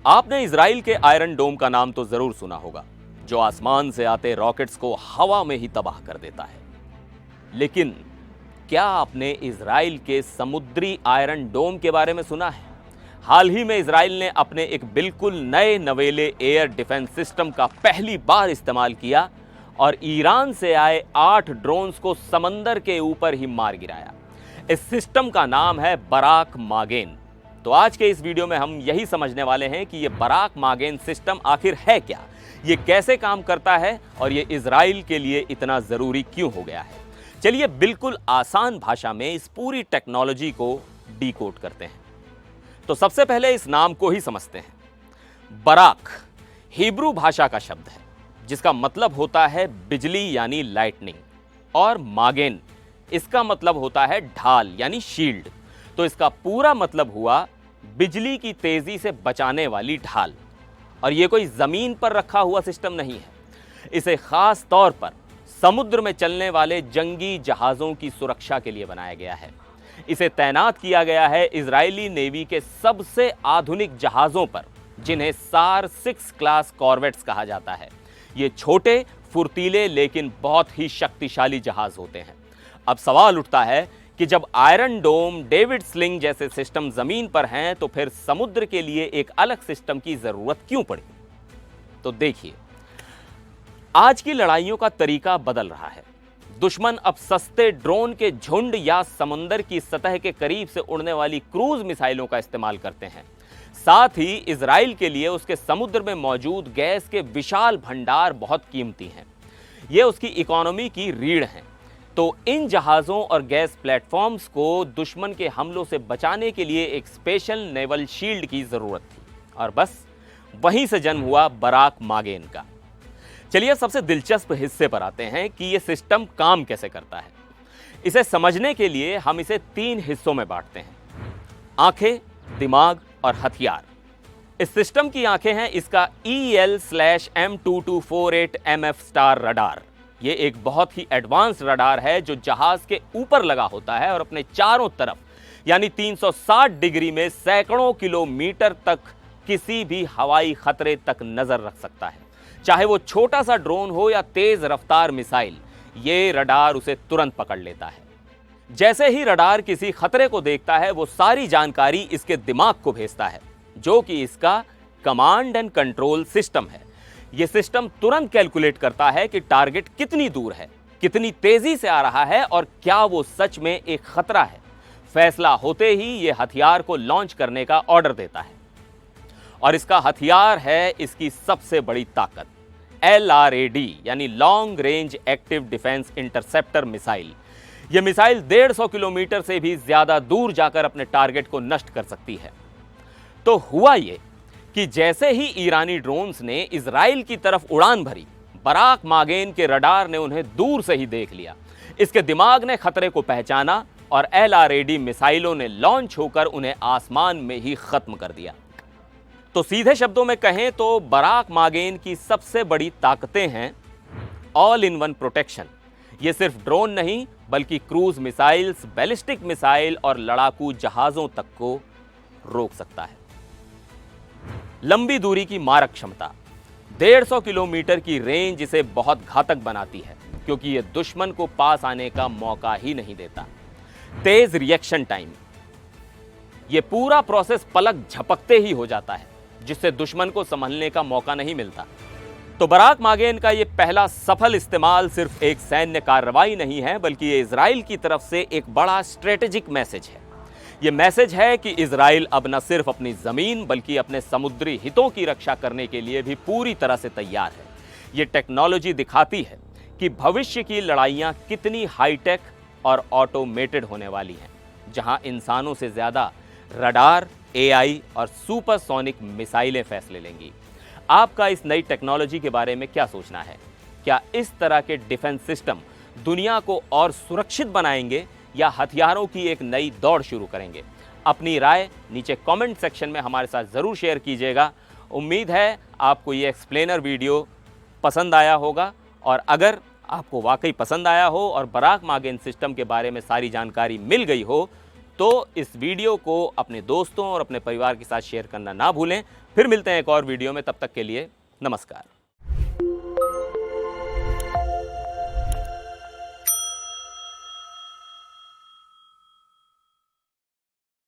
आपने इजराइल के आयरन डोम का नाम तो जरूर सुना होगा, जो आसमान से आते रॉकेट्स को हवा में ही तबाह कर देता है। लेकिन क्या आपने इजराइल के समुद्री आयरन डोम के बारे में सुना है? हाल ही में इजराइल ने अपने एक बिल्कुल नए नवेले एयर डिफेंस सिस्टम का पहली बार इस्तेमाल किया और ईरान से आए 8 ड्रोन्स को समंदर के ऊपर ही मार गिराया। इस सिस्टम का नाम है बराक मागेन। तो आज के इस वीडियो में हम यही समझने वाले हैं कि यह बराक मागेन सिस्टम आखिर है क्या, ये कैसे काम करता है और ये इजराइल के लिए इतना जरूरी क्यों हो गया है। चलिए बिल्कुल आसान भाषा में इस पूरी टेक्नोलॉजी को डीकोड करते हैं। तो सबसे पहले इस नाम को ही समझते हैं। बराक हिब्रू भाषा का शब्द है जिसका मतलब होता है बिजली यानी लाइटनिंग, और मागेन इसका मतलब होता है ढाल यानी शील्ड। तो इसका पूरा मतलब हुआ बिजली की तेजी से बचाने वाली ढाल। और यह कोई जमीन पर रखा हुआ सिस्टम नहीं है, इसे खास तौर पर समुद्र में चलने वाले जंगी जहाजों की सुरक्षा के लिए बनाया गया है। इसे तैनात किया गया है इजरायली नेवी के सबसे आधुनिक जहाजों पर, जिन्हें सार 6 क्लास कॉर्वेट्स कहा जाता है। ये छोटे, फुर्तीले लेकिन बहुत ही शक्तिशाली जहाज होते हैं। अब सवाल उठता है कि जब आयरन डोम, डेविड स्लिंग जैसे सिस्टम जमीन पर हैं, तो फिर समुद्र के लिए एक अलग सिस्टम की जरूरत क्यों पड़ी? तो देखिए, आज की लड़ाइयों का तरीका बदल रहा है। दुश्मन अब सस्ते ड्रोन के झुंड या समंदर की सतह के करीब से उड़ने वाली क्रूज मिसाइलों का इस्तेमाल करते हैं। साथ ही इजराइल के लिए उसके समुद्र में मौजूद गैस के विशाल भंडार बहुत कीमती हैं। ये उसकी इकोनॉमी की रीढ़ हैं। तो इन जहाज़ों और गैस प्लेटफॉर्म्स को दुश्मन के हमलों से बचाने के लिए एक स्पेशल नेवल शील्ड की ज़रूरत थी, और बस वहीं से जन्म हुआ बराक मागेन का। चलिए सबसे दिलचस्प हिस्से पर आते हैं कि यह सिस्टम काम कैसे करता है। इसे समझने के लिए हम इसे 3 हिस्सों में बांटते हैं: आंखें, दिमाग और हथियार। इस सिस्टम की आंखें हैं इसका EL/M2248MF स्टार रडार। ये एक बहुत ही एडवांस रडार है जो जहाज के ऊपर लगा होता है और अपने चारों तरफ यानी 360 डिग्री में सैकड़ों किलोमीटर तक किसी भी हवाई खतरे तक नजर रख सकता है। चाहे वो छोटा सा ड्रोन हो या तेज रफ्तार मिसाइल, ये रडार उसे तुरंत पकड़ लेता है। जैसे ही रडार किसी खतरे को देखता है, वो सारी जानकारी इसके दिमाग को भेजता है, जो कि इसका कमांड एंड कंट्रोल सिस्टम है। यह सिस्टम तुरंत कैलकुलेट करता है कि टारगेट कितनी दूर है, कितनी तेजी से आ रहा है और क्या वो सच में एक खतरा है। फैसला होते ही यह हथियार को लॉन्च करने का ऑर्डर देता है। और इसका हथियार है इसकी सबसे बड़ी ताकत, LRAD यानी long range active defence interceptor missile. यह मिसाइल 150 किलोमीटर से भी ज्यादा दूर जाकर अपने टारगेट को नष्ट कर सकती है। तो हुआ यह कि जैसे ही ईरानी ड्रोन्स ने इजराइल की तरफ उड़ान भरी, बराक मागेन के रडार ने उन्हें दूर से ही देख लिया। इसके दिमाग ने खतरे को पहचाना और LRAD मिसाइलों ने लॉन्च होकर उन्हें आसमान में ही खत्म कर दिया। तो सीधे शब्दों में कहें तो बराक मागेन की सबसे बड़ी ताकतें हैं ऑल इन वन प्रोटेक्शन। यह सिर्फ ड्रोन नहीं बल्कि क्रूज मिसाइल्स, बैलिस्टिक मिसाइल और लड़ाकू जहाजों तक को रोक सकता है। लंबी दूरी की मारक क्षमता, 150 किलोमीटर की रेंज इसे बहुत घातक बनाती है, क्योंकि यह दुश्मन को पास आने का मौका ही नहीं देता। तेज रिएक्शन टाइम, यह पूरा प्रोसेस पलक झपकते ही हो जाता है, जिससे दुश्मन को संभलने का मौका नहीं मिलता। तो बराक मागेन का यह पहला सफल इस्तेमाल सिर्फ एक सैन्य कार्रवाई नहीं है, बल्कि यह इजराइल की तरफ से एक बड़ा स्ट्रेटेजिक मैसेज है। यह मैसेज है कि इजराइल अब न सिर्फ अपनी जमीन बल्कि अपने समुद्री हितों की रक्षा करने के लिए भी पूरी तरह से तैयार है। यह टेक्नोलॉजी दिखाती है कि भविष्य की लड़ाइयां कितनी हाईटेक और ऑटोमेटेड होने वाली हैं, जहां इंसानों से ज्यादा रडार, AI और सुपरसोनिक मिसाइलें फैसले लेंगी। आपका इस नई टेक्नोलॉजी के बारे में क्या सोचना है? क्या इस तरह के डिफेंस सिस्टम दुनिया को और सुरक्षित बनाएंगे या हथियारों की एक नई दौड़ शुरू करेंगे? अपनी राय नीचे कमेंट सेक्शन में हमारे साथ ज़रूर शेयर कीजिएगा। उम्मीद है आपको ये एक्सप्लेनर वीडियो पसंद आया होगा, और अगर आपको वाकई पसंद आया हो और बराक मागेन सिस्टम के बारे में सारी जानकारी मिल गई हो, तो इस वीडियो को अपने दोस्तों और अपने परिवार के साथ शेयर करना ना भूलें। फिर मिलते हैं एक और वीडियो में, तब तक के लिए नमस्कार।